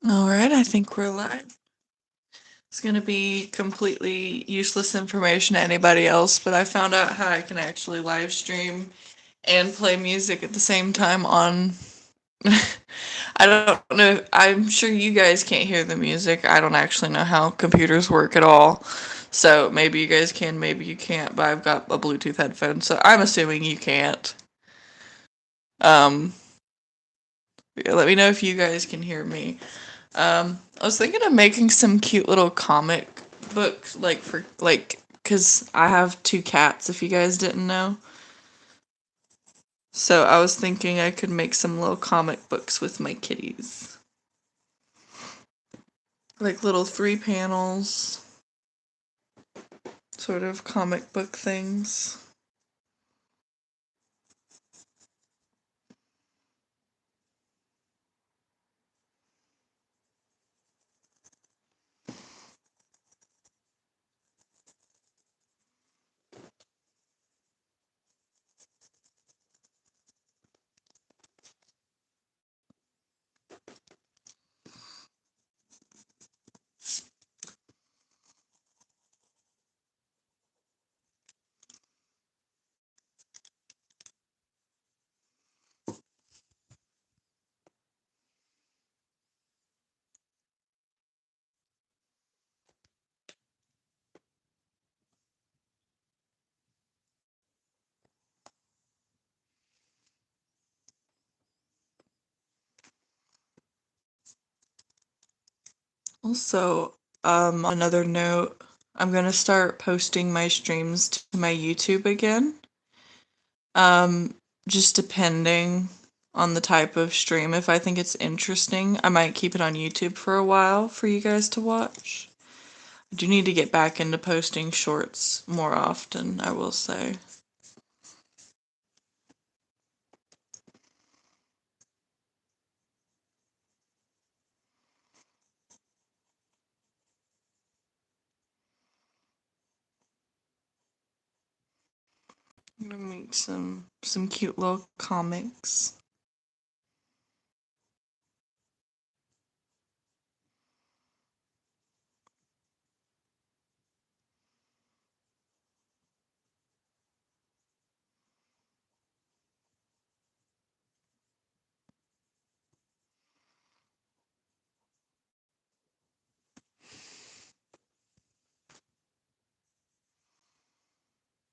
All right, I think we're live. It's going to be completely useless information to anybody else, but I found out how I can actually live stream and play music at the same time on. I don't know. I'm sure you guys can't hear the music. I don't actually know how computers work at all. So maybe you guys can, maybe you can't, but I've got a Bluetooth headphone, so I'm assuming you can't. Um, Let me know if you guys can hear me. I was thinking of making some cute little comic books, cause I have two cats. If you guys didn't know, so I was thinking I could make some little comic books with my kitties, like little 3 panels, sort of comic book things. Also, on another note, I'm gonna start posting my streams to my YouTube again. Um, just depending on the type of stream. If I think it's interesting, I might keep it on YouTube for a while for you guys to watch. I do need to get back into posting shorts more often, I will say. I'm gonna make some cute little comics.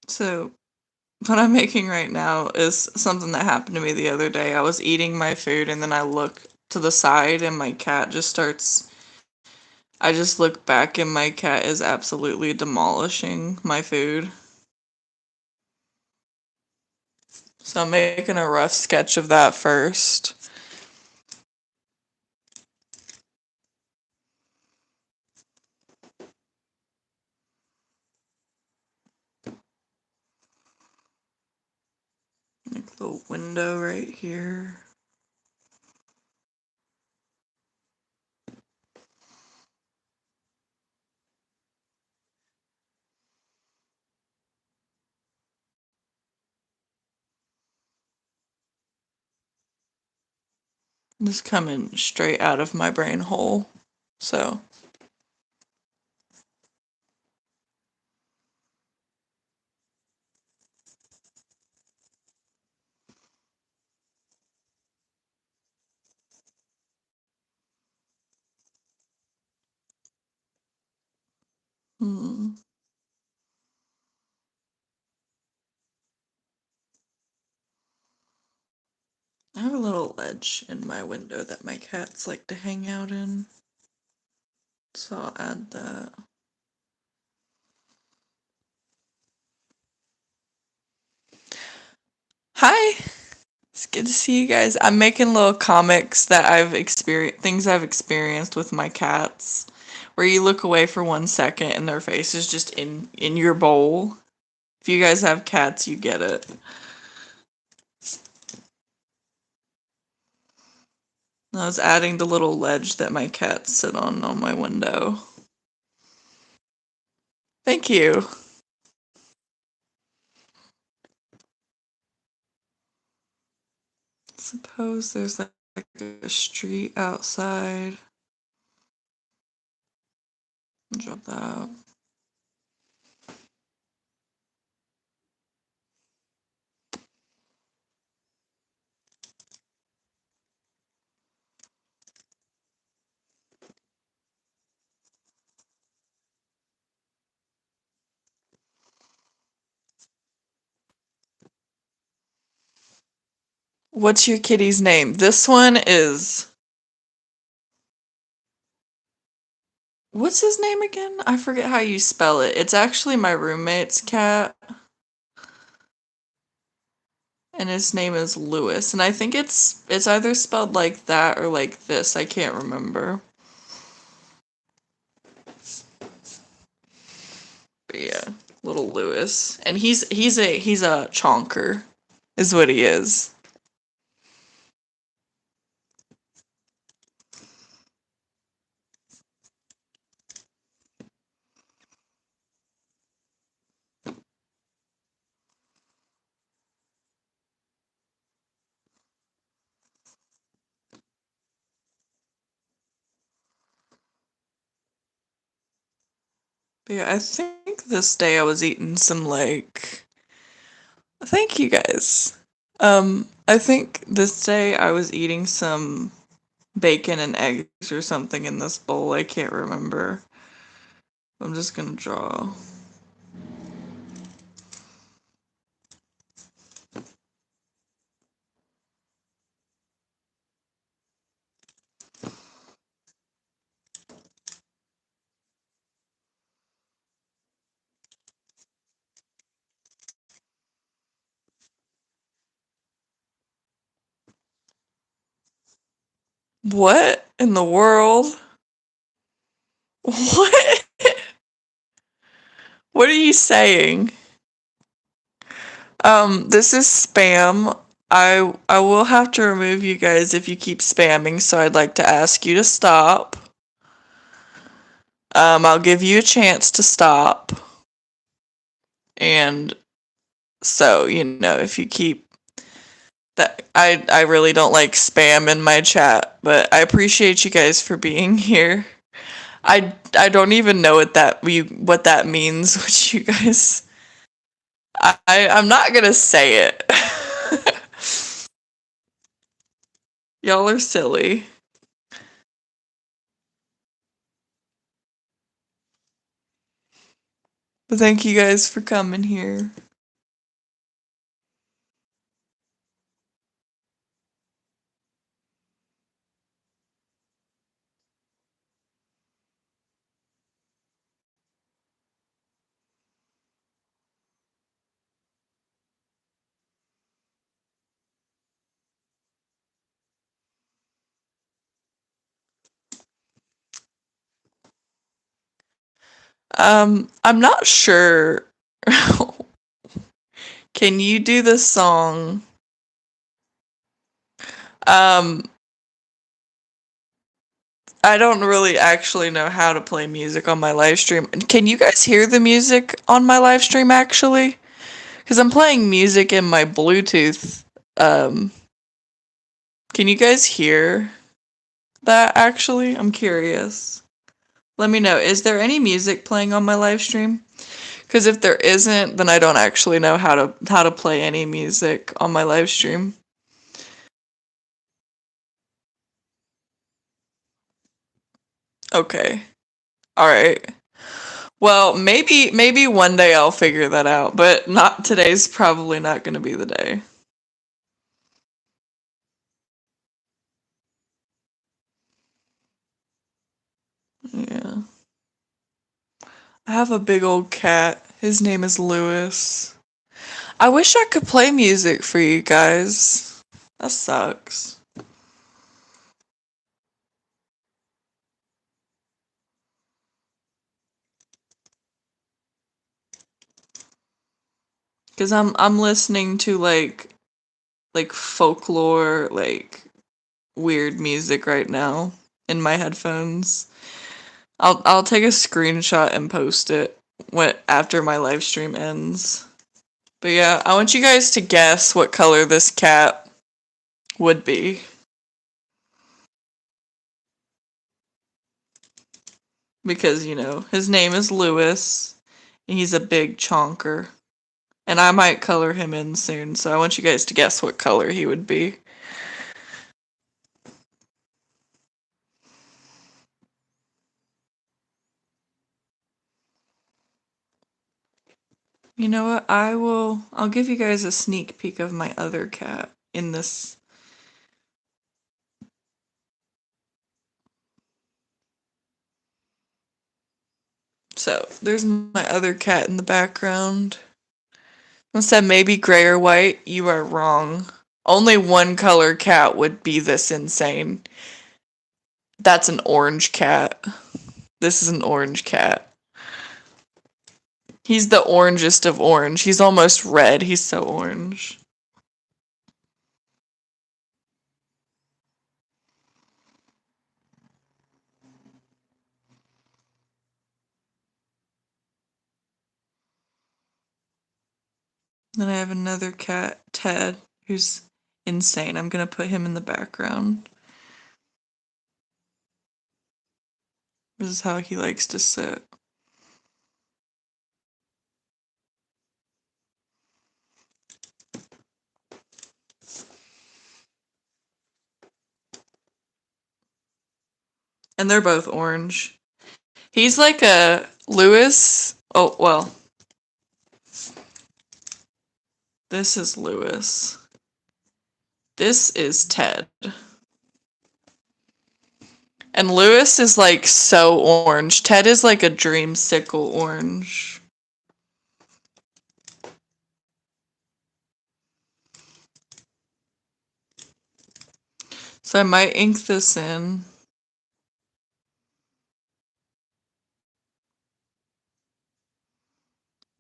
So what I'm making right now is something that happened to me the other day. I was eating my food and then I look to the side and my cat just starts. I just look back and my cat is absolutely demolishing my food. So I'm making a rough sketch of that first. Like the window right here. This is coming straight out of my brain hole. So hmm. I have a little ledge in my window that my cats like to hang out in. So I'll add that. Hi! It's good to see you guys. I'm making little comics that I've experienced, things I've experienced with my cats, where you look away for 1 second and their face is just in your bowl. If you guys have cats, you get it. I was adding the little ledge that my cats sit on my window. Thank you. Suppose there's like a street outside. Drop that. What's your kitty's name? This one is. What's his name again? I forget how you spell it. It's actually my roommate's cat. And his name is Lewis. And I think it's either spelled like that or like this. I can't remember. But yeah, little Lewis. And he's a chonker, is what he is. But yeah, I think this day I was eating some like thank you guys. I think this day I was eating some bacon and eggs or something in this bowl. I can't remember. I'm just gonna draw. What in the world? What? What are you saying? This is spam. I will have to remove you guys if you keep spamming, so I'd like to ask you to stop. I'll give you a chance to stop. And so, if you keep that I really don't like spam in my chat, but I appreciate you guys for being here. I don't even know what that means, which you guys I'm not gonna say it. Y'all are silly. But thank you guys for coming here. I'm not sure. Can you do the song? Um, I don't really actually know how to play music on my live stream. Can you guys hear the music on my live stream actually? Because I'm playing music in my Bluetooth. Um, can you guys hear that actually? I'm curious. Let me know. Is there any music playing on my live stream? Because if there isn't, then I don't actually know how to play any music on my live stream. Okay. All right. Well, maybe one day I'll figure that out, but not today's probably not going to be the day. Yeah. I have a big old cat. His name is Lewis. I wish I could play music for you guys. That sucks. Cuz I'm listening to like folklore, like weird music right now in my headphones. I'll take a screenshot and post it after my live stream ends. But yeah, I want you guys to guess what color this cat would be. because, his name is Lewis, and he's a big chonker. And I might color him in soon, so I want you guys to guess what color he would be. You know what? I'll give you guys a sneak peek of my other cat in this. So, there's my other cat in the background. I said maybe gray or white. You are wrong. Only one color cat would be this insane. That's an orange cat. This is an orange cat. He's the orangest of orange. He's almost red. He's so orange. Then I have another cat, Ted, who's insane. I'm gonna put him in the background. This is how he likes to sit. And they're both orange. He's like a Lewis. Oh, well. This is Lewis. This is Ted. And Lewis is like so orange. Ted is like a dreamsicle orange. So I might ink this in.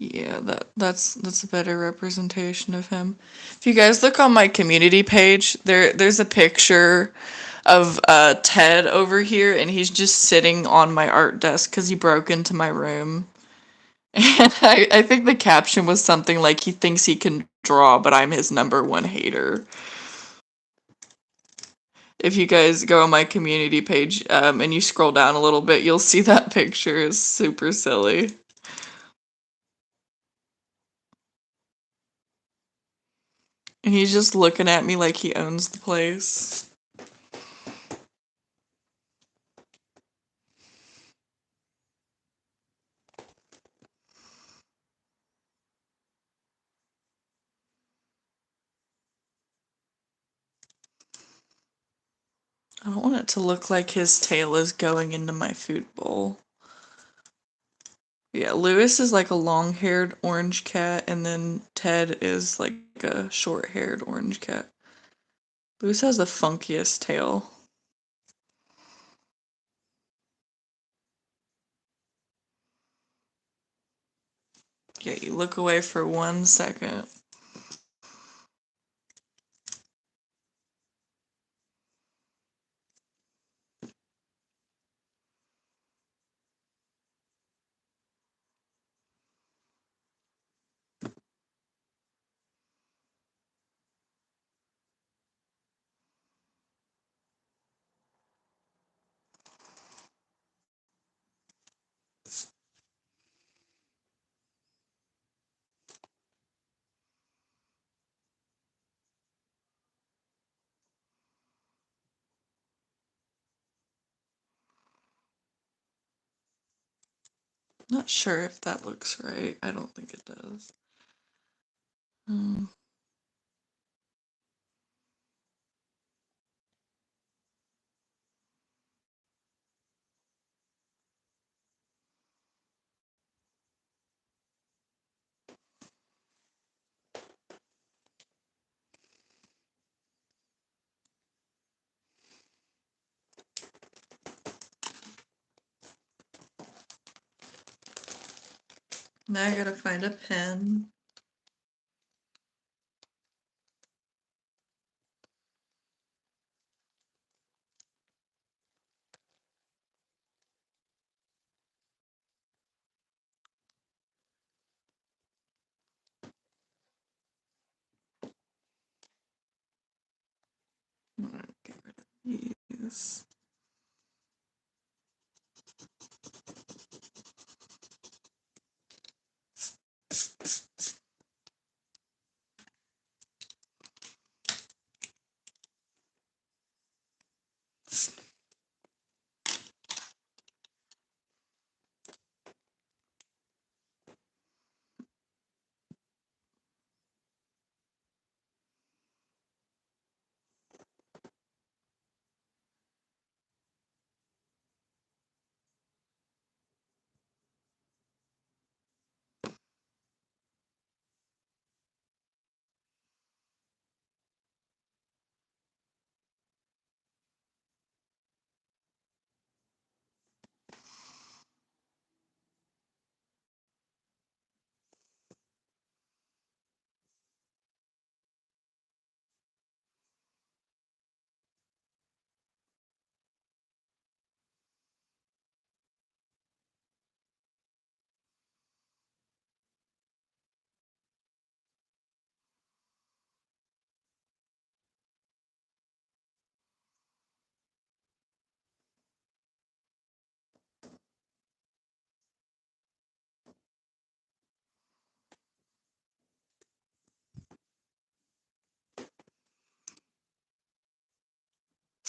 Yeah, that's a better representation of him. If you guys look on my community page, there's a picture of Ted over here, and he's just sitting on my art desk because he broke into my room. And I think the caption was something like he thinks he can draw, but I'm his number one hater. If you guys go on my community page and you scroll down a little bit, you'll see that picture is super silly. And he's just looking at me like he owns the place. I don't want it to look like his tail is going into my food bowl. Yeah, Lewis is like a long-haired orange cat, and then Ted is like a short-haired orange cat. Lewis has the funkiest tail. Yeah, you look away for 1 second. Not sure if that looks right. I don't think it does. Now I gotta find a pen. Get rid of these.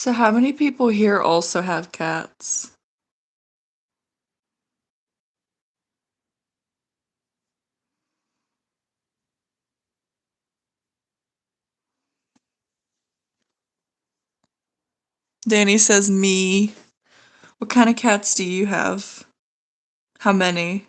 So how many people here also have cats? Danny says me. What kind of cats do you have? How many?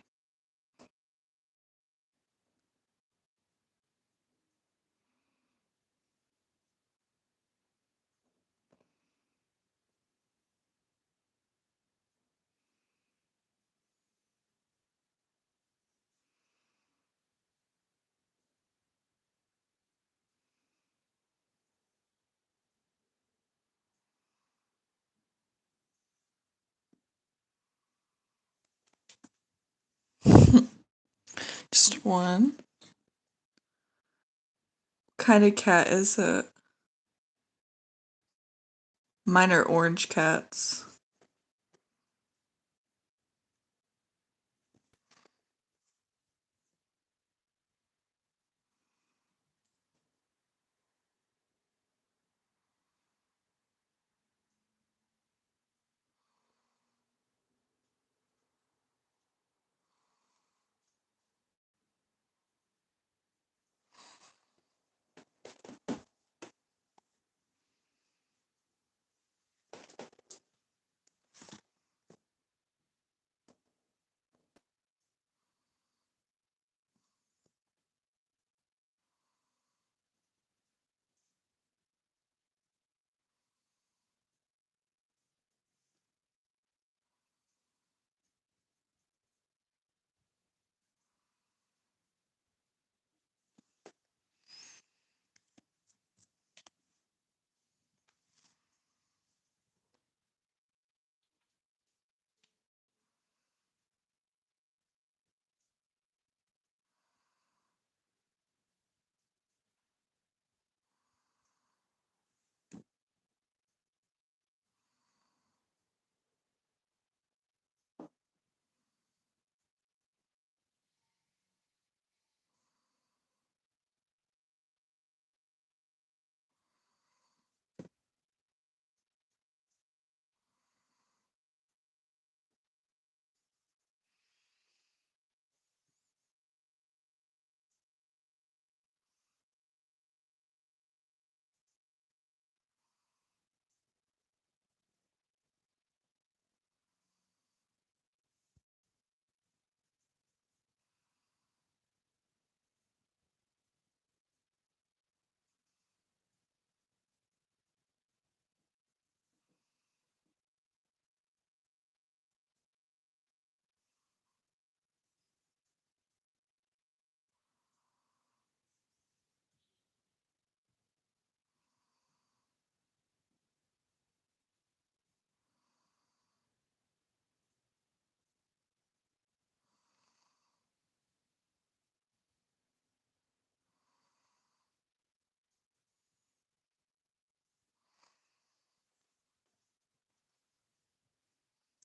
Just one. What kind of cat is it? Mine are orange cats.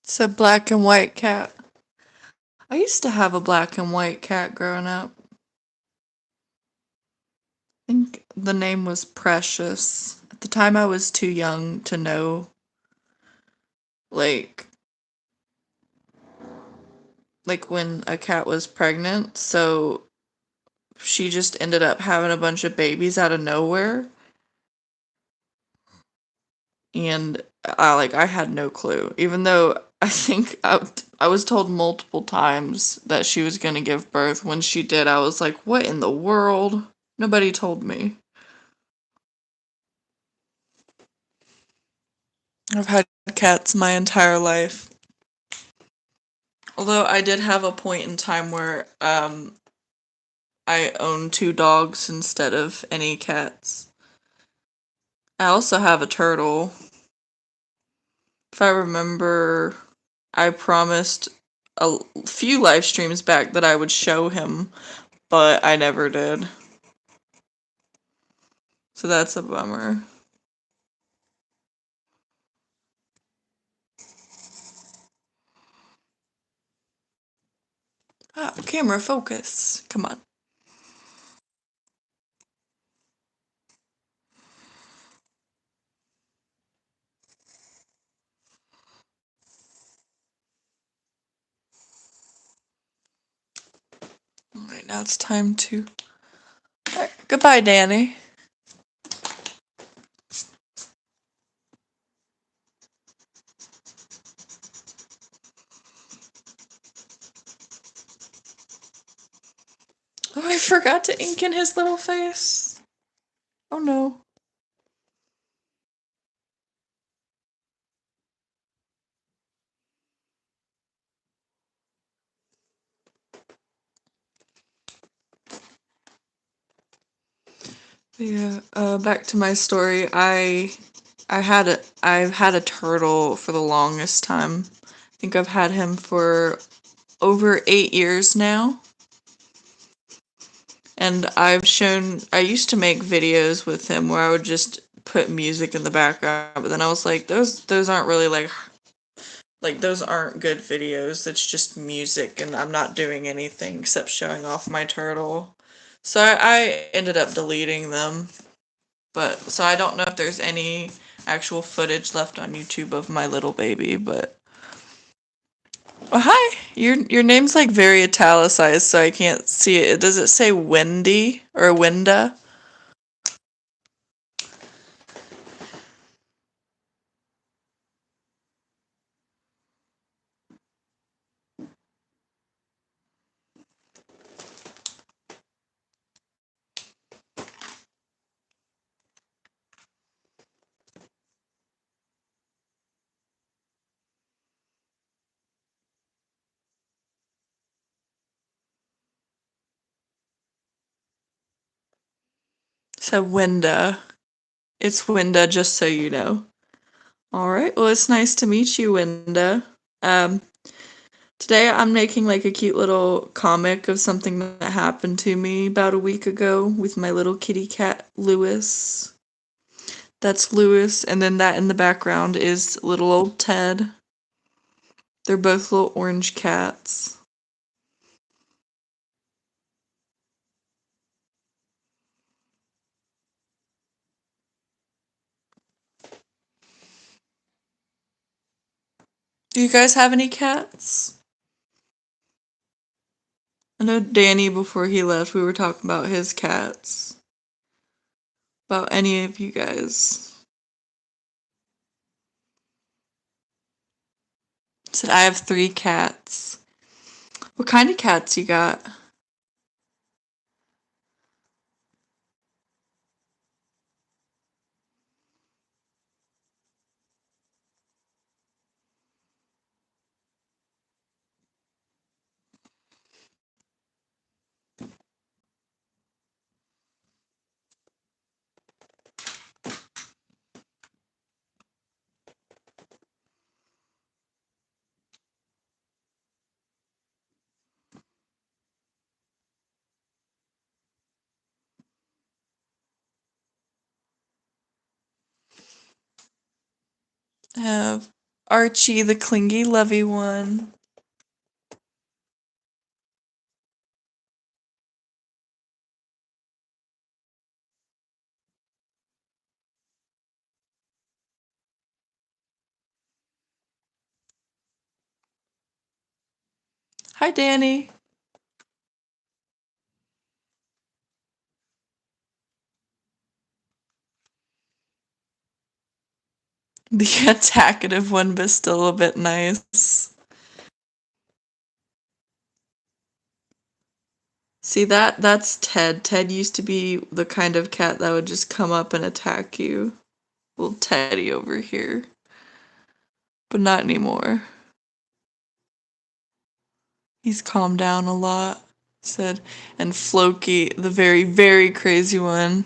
It's a black and white cat. I used to have a black and white cat growing up. I think the name was Precious. At the time, I was too young to know, like, when a cat was pregnant, so she just ended up having a bunch of babies out of nowhere, and I had no clue. Even though I think I was told multiple times that she was gonna give birth. When she did, I was like, "What in the world?" Nobody told me. I've had cats my entire life. Although I did have a point in time where I owned two dogs instead of any cats. I also have a turtle. If I remember, I promised a few live streams back that I would show him, but I never did. So that's a bummer. Ah, camera focus. Come on. now it's time to. Alright, goodbye, Danny. Oh, I forgot to ink in his little face. Oh no. Yeah, back to my story. I've had a turtle for the longest time. I think I've had him for over 8 years now. And I used to make videos with him where I would just put music in the background, but then I was like, those aren't really like those aren't good videos. It's just music and I'm not doing anything except showing off my turtle. So I ended up deleting them. But so I don't know if there's any actual footage left on YouTube of my little baby, but oh, hi. Your name's like very italicized, so I can't see it. Does it say Wendy or Winda? So Winda. It's Winda, just so you know. All right. Well, it's nice to meet you, Winda. Um, Today I'm making like a cute little comic of something that happened to me about a week ago with my little kitty cat, Lewis. That's Lewis, and then that in the background is little old Ted. They're both little orange cats. Do you guys have any cats? I know Danny, before he left, we were talking about his cats. About any of you guys. Said I have 3 cats. What kind of cats you got? I have Archie, the clingy, lovey one. Hi, Danny. The attackative one, but still a bit nice. See that's Ted. Ted used to be the kind of cat that would just come up and attack you. Little Teddy over here. But not anymore. He's calmed down a lot. Said, and Floki, the very, very crazy one.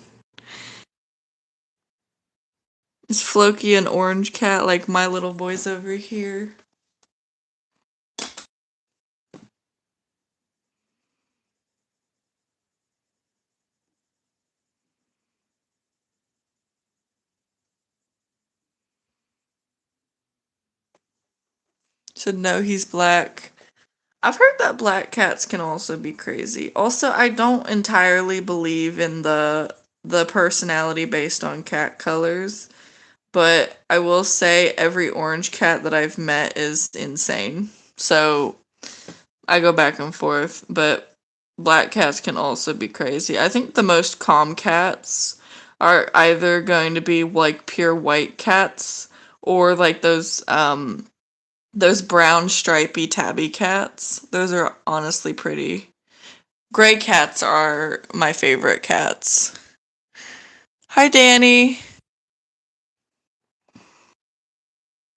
Is Floki an orange cat like my little boy's over here? Said no, he's black. I've heard that black cats can also be crazy. Also, I don't entirely believe in the personality based on cat colors, but I will say every orange cat that I've met is insane. So I go back and forth, but Black cats can also be crazy. I think the most calm cats are either going to be like pure white cats or like those brown stripy tabby cats. Those are honestly pretty. Gray cats are my favorite cats. Hi Danny.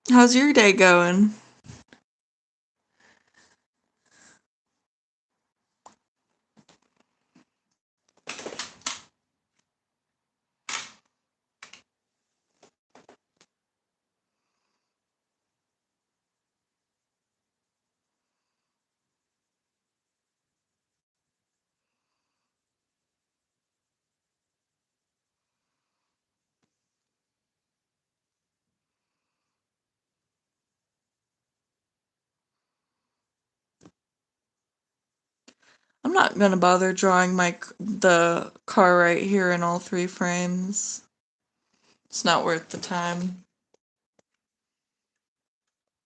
How's your day going? I'm not gonna bother drawing the car right here in all three frames. It's not worth the time.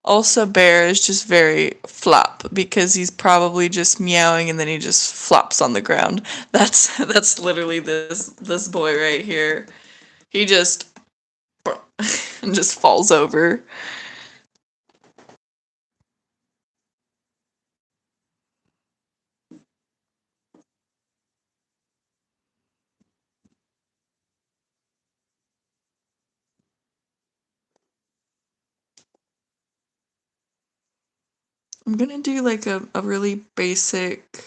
Also, Bear is just very flop because he's probably just meowing and then he just flops on the ground. That's literally this boy right here. He just and just falls over. I'm gonna do like a really basic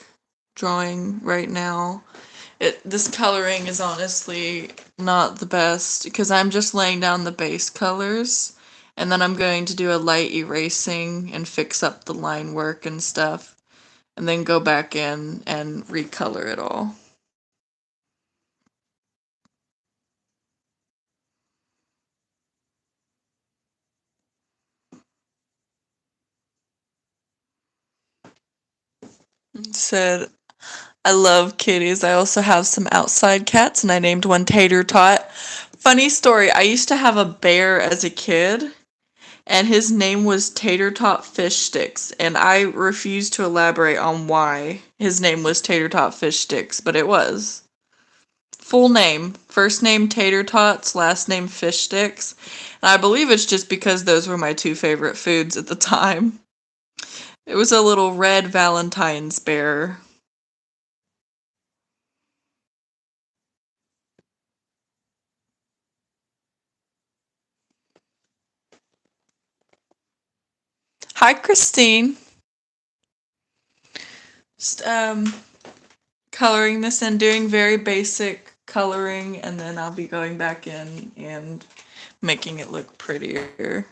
drawing right now. This coloring is honestly not the best because I'm just laying down the base colors and then I'm going to do a light erasing and fix up the line work and stuff and then go back in and recolor it all. Said, I love kitties. I also have some outside cats and I named one Tater Tot. Funny story, I used to have a bear as a kid and his name was Tater Tot Fish Sticks, and I refuse to elaborate on why his name was Tater Tot Fish Sticks, but it was. Full name, first name Tater Tots, last name Fish Sticks, and I believe it's just because those were my two favorite foods at the time. It was a little red Valentine's bear. Hi, Christine. Just coloring this in, doing very basic coloring, and then I'll be going back in and making it look prettier.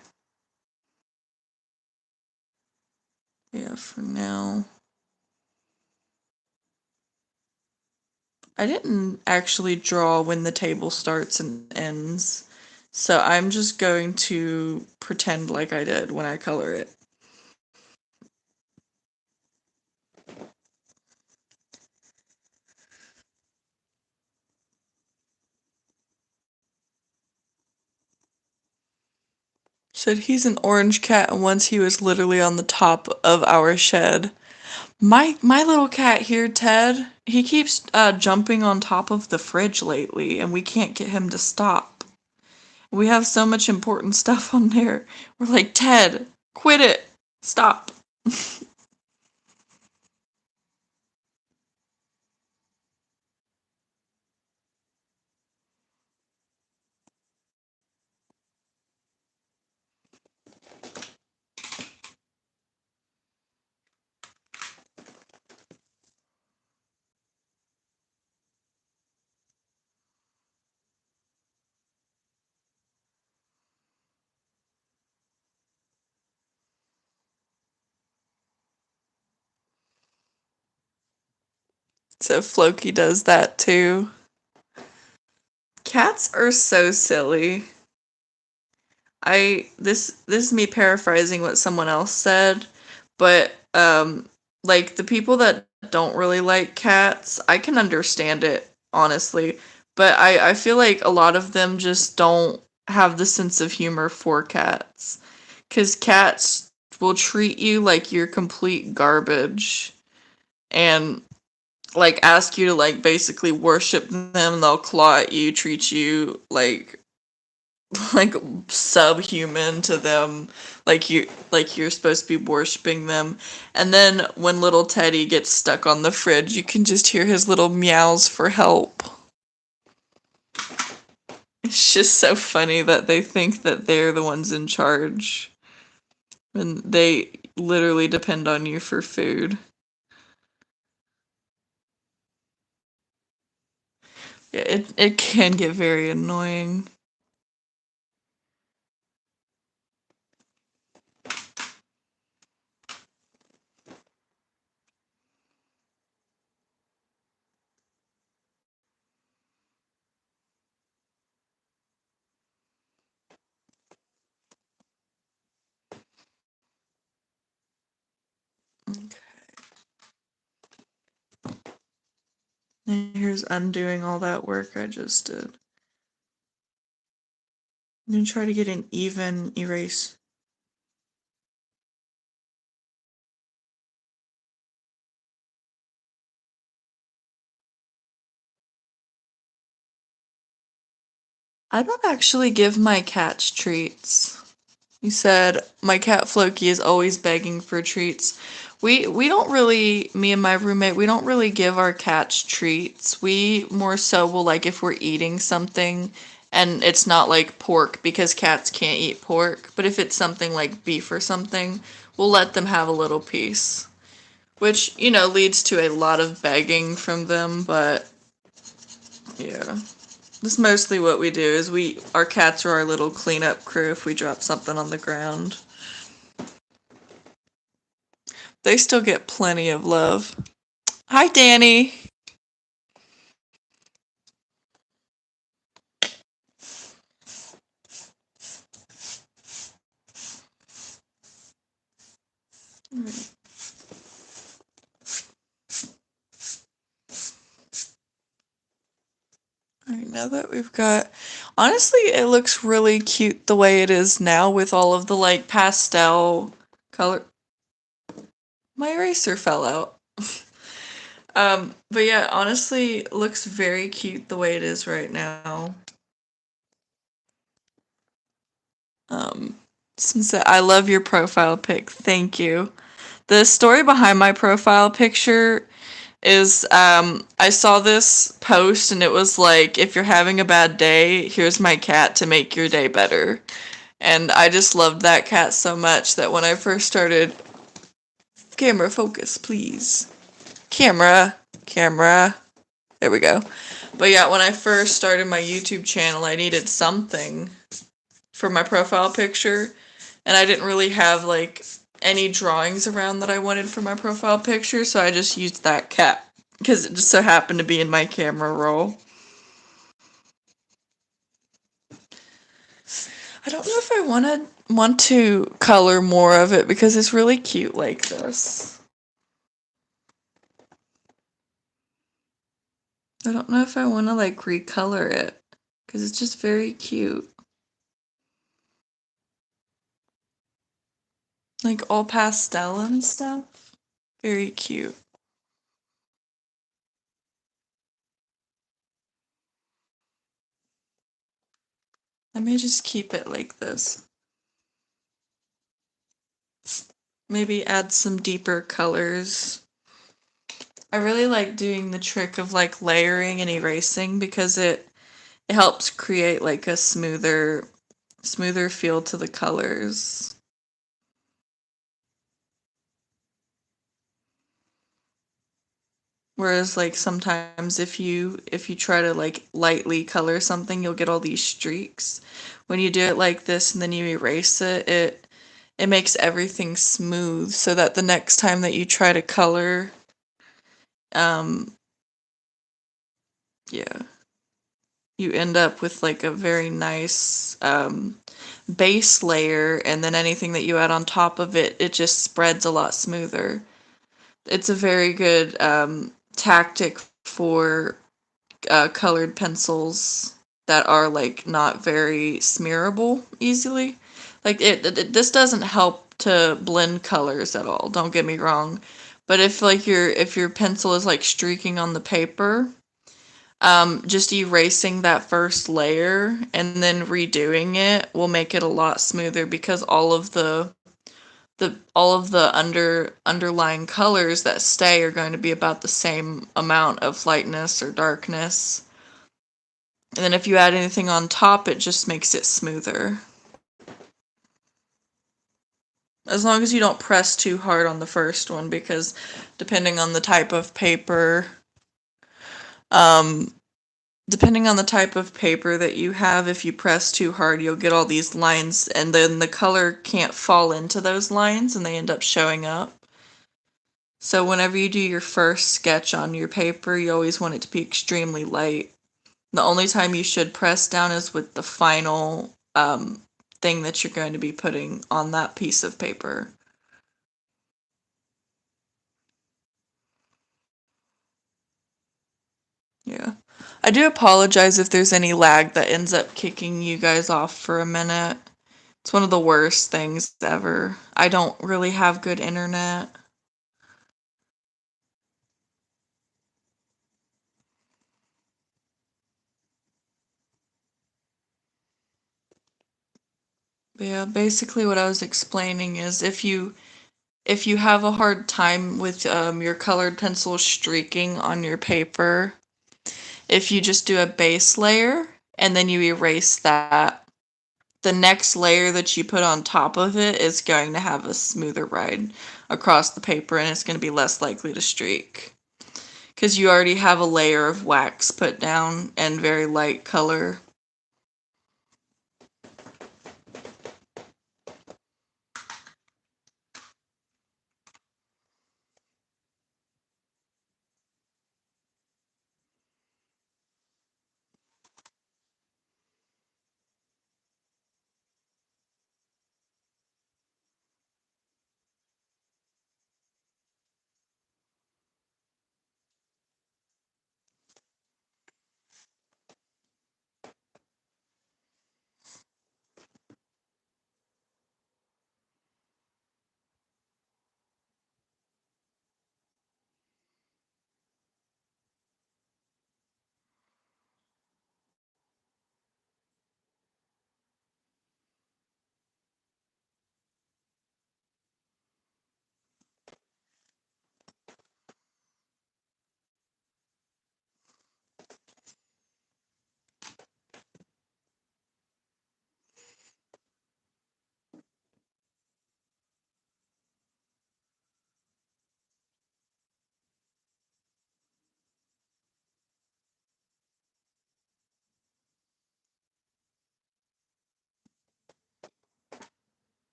Yeah, for now. I didn't actually draw when the table starts and ends, so I'm just going to pretend like I did when I color it. Said he's an orange cat and once he was literally on the top of our shed. My little cat here, Ted, he keeps jumping on top of the fridge lately and we can't get him to stop. We have so much important stuff on there. We're like, Ted, quit it. Stop. So Floki does that too. Cats are so silly. This is me paraphrasing what someone else said, but like the people that don't really like cats, I can understand it honestly, but I feel like a lot of them just don't have the sense of humor for cats, cuz cats will treat you like you're complete garbage and like ask you to like basically worship them. They'll claw at you, treat you like subhuman to them, like you're supposed to be worshiping them. And then when little Teddy gets stuck on the fridge, you can just hear his little meows for help. It's just so funny that they think that they're the ones in charge when they literally depend on you for food. Yeah, it can get very annoying. Okay. And here's undoing all that work I just did. I'm gonna try to get an even erase. I don't actually give my cats treats. You said my cat Floki is always begging for treats. We don't really, me and my roommate, we don't really give our cats treats. We more so will, like, if we're eating something and it's not like pork because cats can't eat pork, but if it's something like beef or something, we'll let them have a little piece. Which, you know, leads to a lot of begging from them, but yeah. That's mostly what we do is our cats are our little cleanup crew if we drop something on the ground. They still get plenty of love. Hi, Danny. Alright, now that we've got... Honestly, it looks really cute the way it is now with all of the, like, pastel color... My eraser fell out. But yeah, honestly, it looks very cute the way it is right now. Since I love your profile pic, thank you. The story behind my profile picture is I saw this post and it was like, if you're having a bad day, here's my cat to make your day better. And I just loved that cat so much that when I first started... Camera, focus, please. Camera. There we go. But yeah, when I first started my YouTube channel, I needed something for my profile picture. And I didn't really have, like, any drawings around that I wanted for my profile picture, so I just used that cat. Because it just so happened to be in my camera roll. I don't know if I want to color more of it because it's really cute like this. I don't know if I want to like recolor it because it's just very cute. Like all pastel and stuff. Very cute. Let me just keep it like this. Maybe add some deeper colors. I really like doing the trick of like layering and erasing because it helps create like a smoother feel to the colors. Whereas like sometimes if you try to like lightly color something, you'll get all these streaks. When you do it like this and then you erase it, it makes everything smooth so that the next time that you try to color, yeah, you end up with like a very nice base layer, and then anything that you add on top of it, it just spreads a lot smoother. It's a very good tactic for colored pencils that are like not very smearable easily. Like this doesn't help to blend colors at all, don't get me wrong, But if your pencil is like streaking on the paper, just erasing that first layer and then redoing it will make it a lot smoother because all of the underlying colors that stay are going to be about the same amount of lightness or darkness. And then if you add anything on top, it just makes it smoother. As long as you don't press too hard on the first one, because depending on the type of paper, um, depending on the type of paper that you have, if you press too hard, you'll get all these lines, and then the color can't fall into those lines, and they end up showing up. So whenever you do your first sketch on your paper, you always want it to be extremely light. The only time you should press down is with the final thing that you're going to be putting on that piece of paper. Yeah. I do apologize if there's any lag that ends up kicking you guys off for a minute. It's one of the worst things ever. I don't really have good internet. But yeah, basically what I was explaining is if you have a hard time with your colored pencil streaking on your paper, if you just do a base layer and then you erase that, the next layer that you put on top of it is going to have a smoother ride across the paper and it's going to be less likely to streak. Because you already have a layer of wax put down and very light color.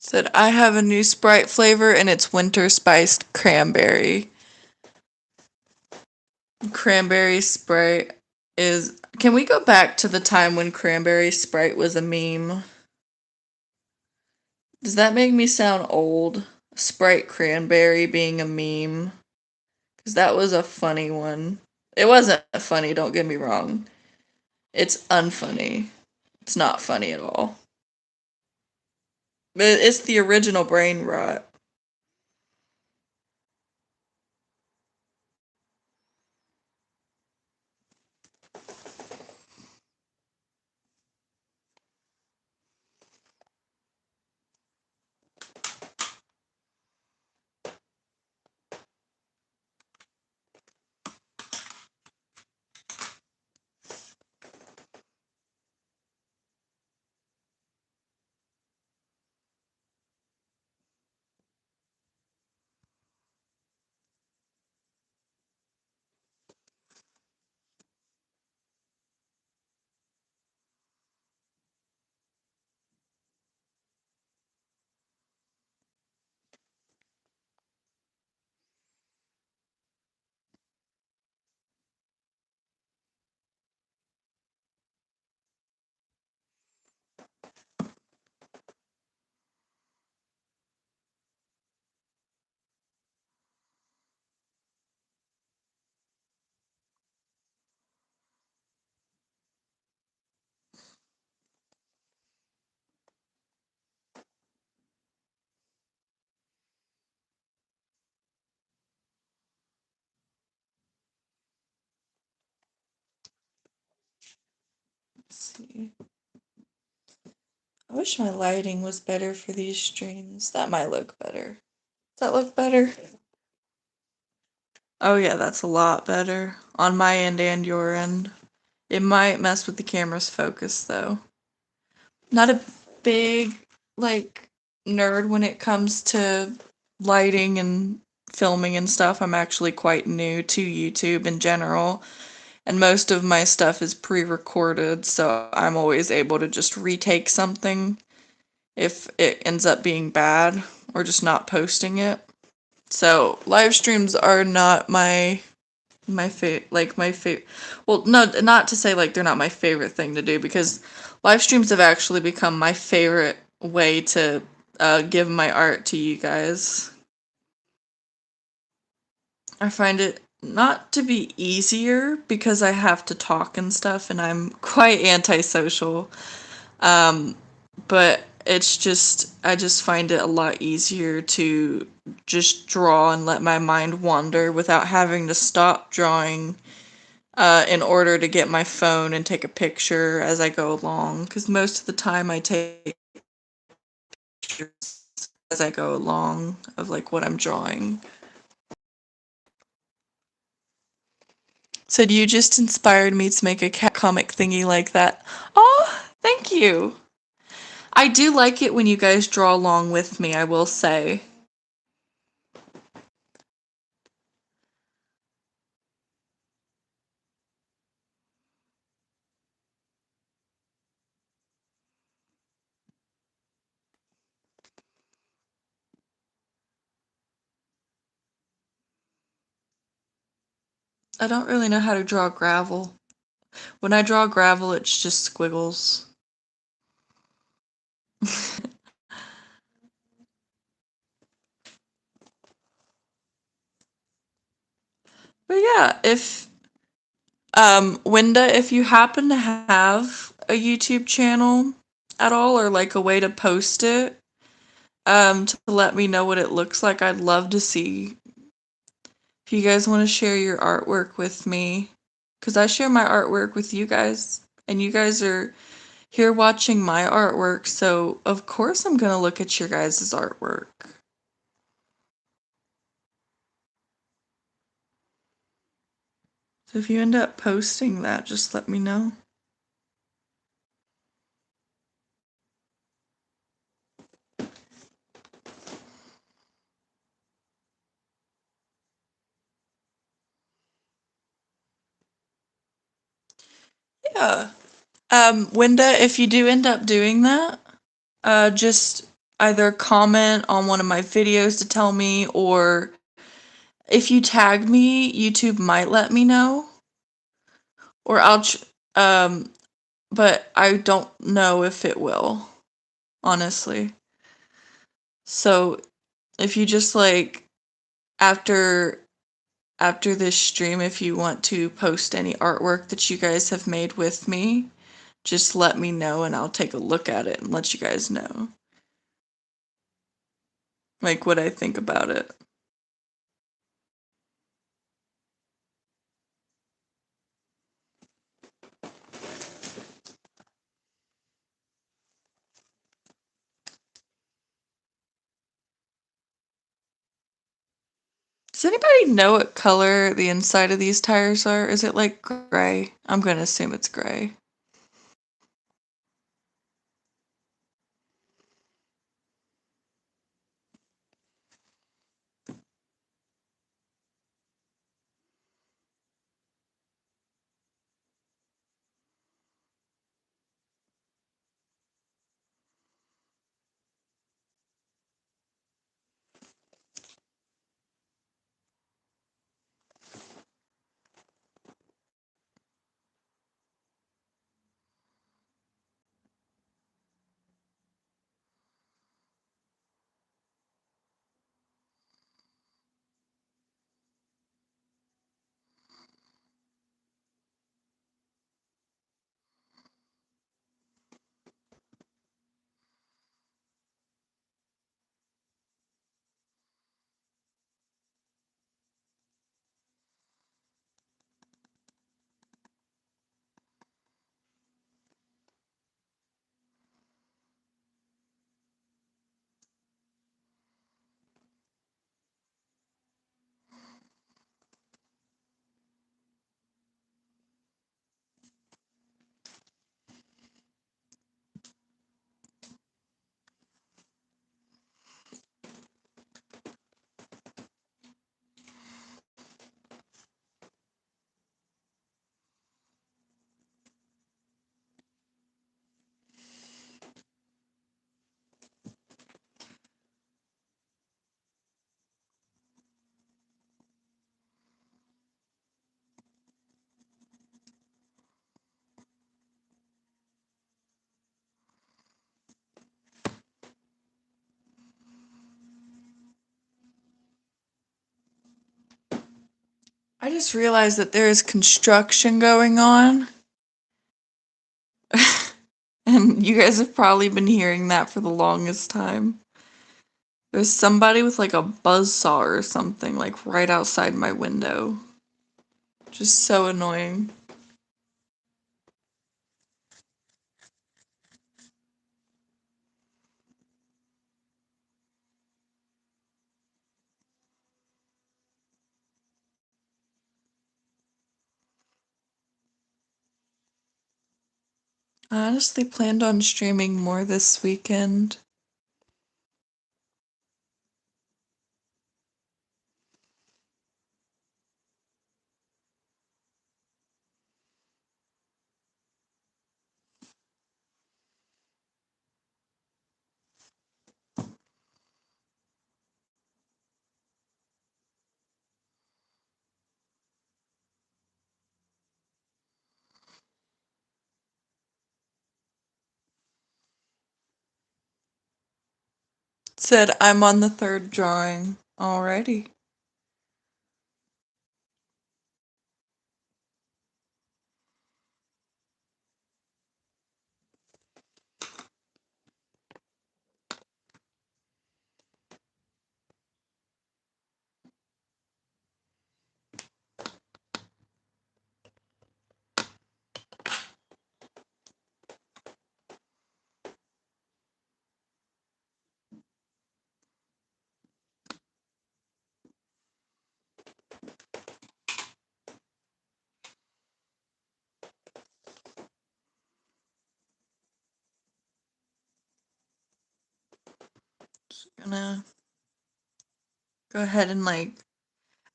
Said I have a new Sprite flavor and it's winter spiced cranberry. Cranberry Sprite is. Can we go back to the time when cranberry Sprite was a meme? Does that make me sound old? Sprite cranberry being a meme? Because that was a funny one. It wasn't funny, don't get me wrong. It's unfunny. It's not funny at all. But it's the original brain rot. Let's see. I wish my lighting was better for these streams. That might look better. Does that look better? Oh yeah, that's a lot better. On my end and your end. It might mess with the camera's focus though. Not a big, like, nerd when it comes to lighting and filming and stuff. I'm actually quite new to YouTube in general. And most of my stuff is pre-recorded, so I'm always able to just retake something if it ends up being bad or just not posting it. So live streams are not my favorite. Well, no, not to say like they're not my favorite thing to do, because live streams have actually become my favorite way to give my art to you guys. I find it not to be easier because I have to talk and stuff, and I'm quite antisocial. Um, but it's just, I just find it a lot easier to just draw and let my mind wander without having to stop drawing in order to get my phone and take a picture as I go along. Because most of the time I take pictures as I go along of like what I'm drawing. So you just inspired me to make a cat comic thingy like that. Oh, thank you. I do like it when you guys draw along with me, I will say. I don't really know how to draw gravel. When I draw gravel, it's just squiggles. But yeah, if Winda, if you happen to have a YouTube channel at all, or like a way to post it, to let me know what it looks like, I'd love to see. If you guys want to share your artwork with me, because I share my artwork with you guys, and you guys are here watching my artwork, so of course I'm gonna look at your guys' artwork. So if you end up posting that, just let me know. Yeah. Winda, if you do end up doing that, just either comment on one of my videos to tell me, or if you tag me, YouTube might let me know. Or but I don't know if it will, honestly. So if you just like, after this stream, if you want to post any artwork that you guys have made with me, just let me know and I'll take a look at it and let you guys know, like, what I think about it. Does anybody know what color the inside of these tires are? Is it like gray? I'm gonna assume it's gray. I just realized that there is construction going on. And you guys have probably been hearing that for the longest time. There's somebody with like a buzzsaw or something like right outside my window. Just so annoying. I honestly planned on streaming more this weekend. Said I'm on the third drawing already. Just gonna go ahead and like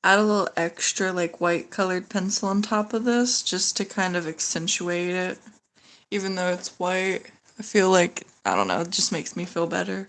add a little extra like white colored pencil on top of this just to kind of accentuate it. Even though it's white, I feel like, I don't know, it just makes me feel better.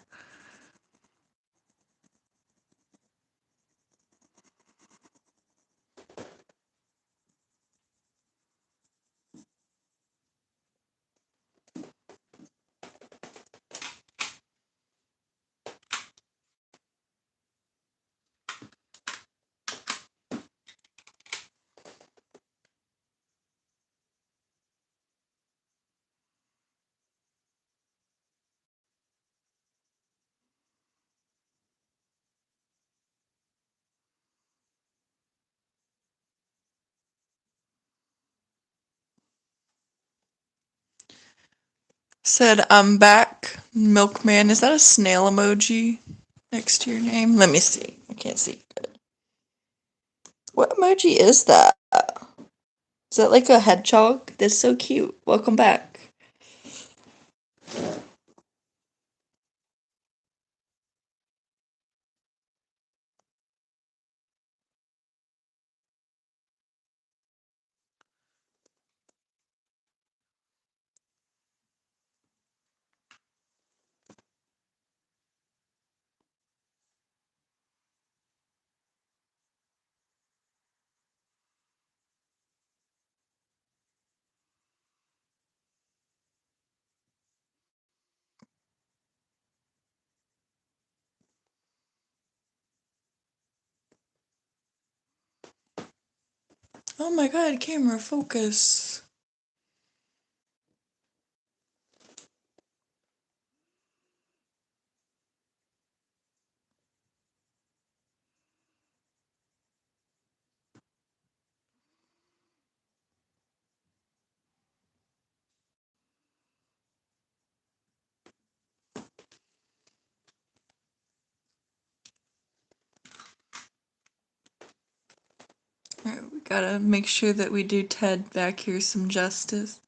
Said I'm back. Milkman, is that a snail emoji next to your name? Let me see. I can't see. What emoji is that? Is that like a hedgehog? That's so cute. Welcome back. Oh my god, camera focus. Alright, we gotta make sure that we do Ted back here some justice.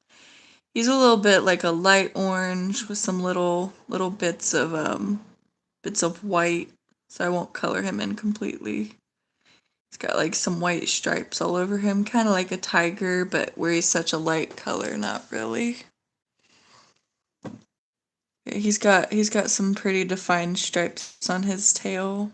He's a little bit like a light orange with some little bits of white, so I won't color him in completely. He's got like some white stripes all over him, kind of like a tiger, but where he's such a light color, not really. Yeah, he's got some pretty defined stripes on his tail.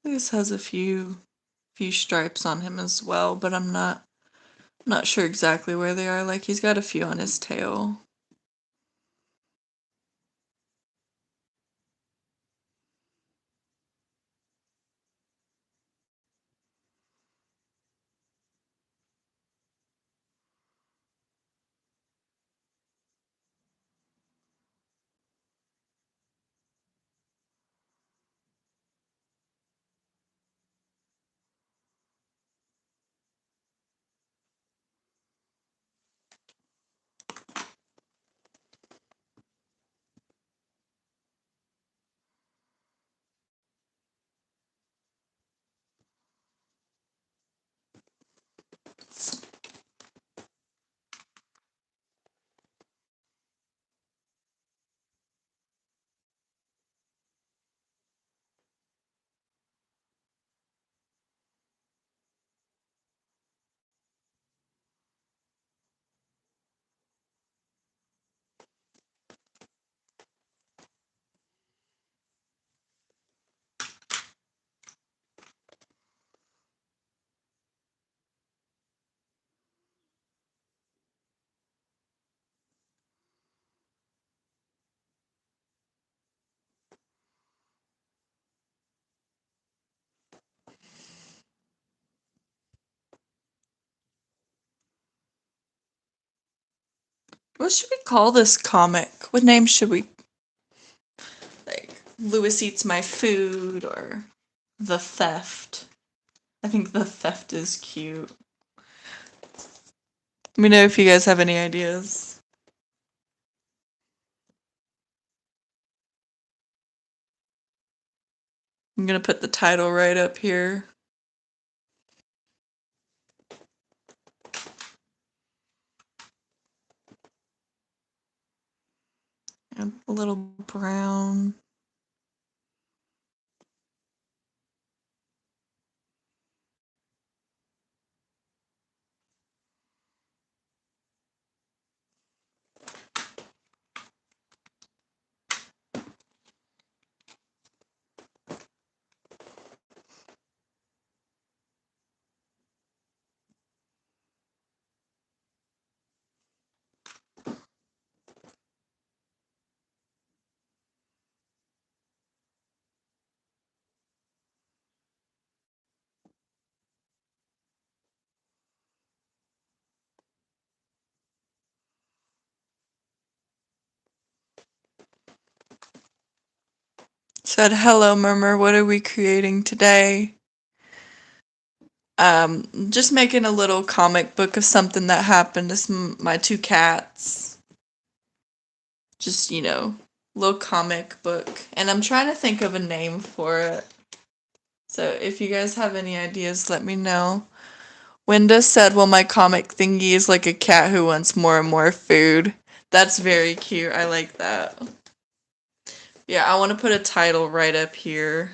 This has a few stripes on him as well, but I'm not sure exactly where they are. Like he's got a few on his tail. What should we call this comic? What name should we like? Lewis Eats My Food or The Theft? I think The Theft is cute. Let me know if you guys have any ideas. I'm gonna put the title right up here. And a little brown. Said, hello, Murmur, what are we creating today? Just making a little comic book of something that happened to my two cats. Just, little comic book. And I'm trying to think of a name for it. So if you guys have any ideas, let me know. Winda said, well, my comic thingy is like a cat who wants more and more food. That's very cute. I like that. Yeah, I want to put a title right up here.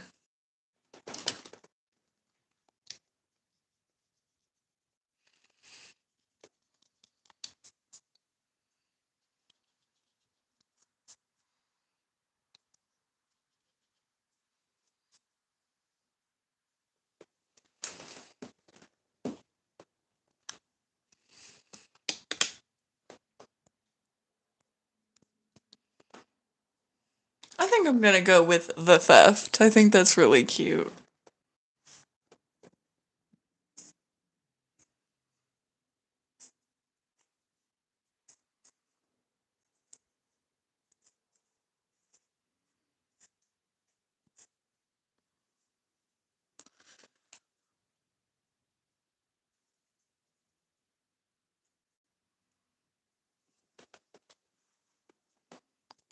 I think I'm gonna go with The Theft. I think that's really cute.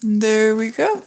There we go.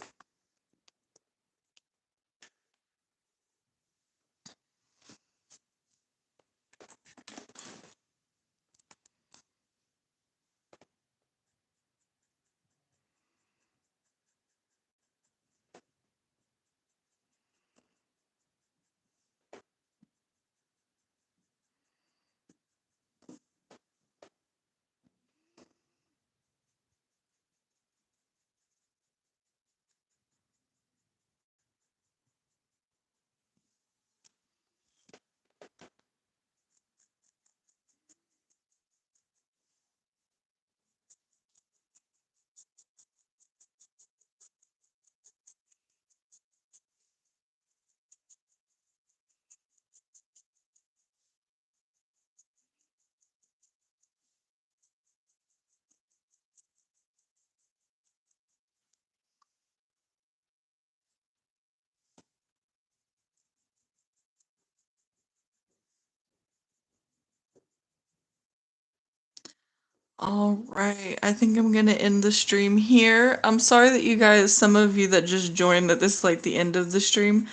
All right, I think I'm gonna end the stream here. I'm sorry that you guys, some of you that just joined, that this is like the end of the stream.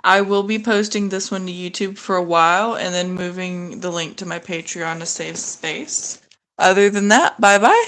I will be posting this one to YouTube for a while and then moving the link to my Patreon to save space. Other than that, bye bye.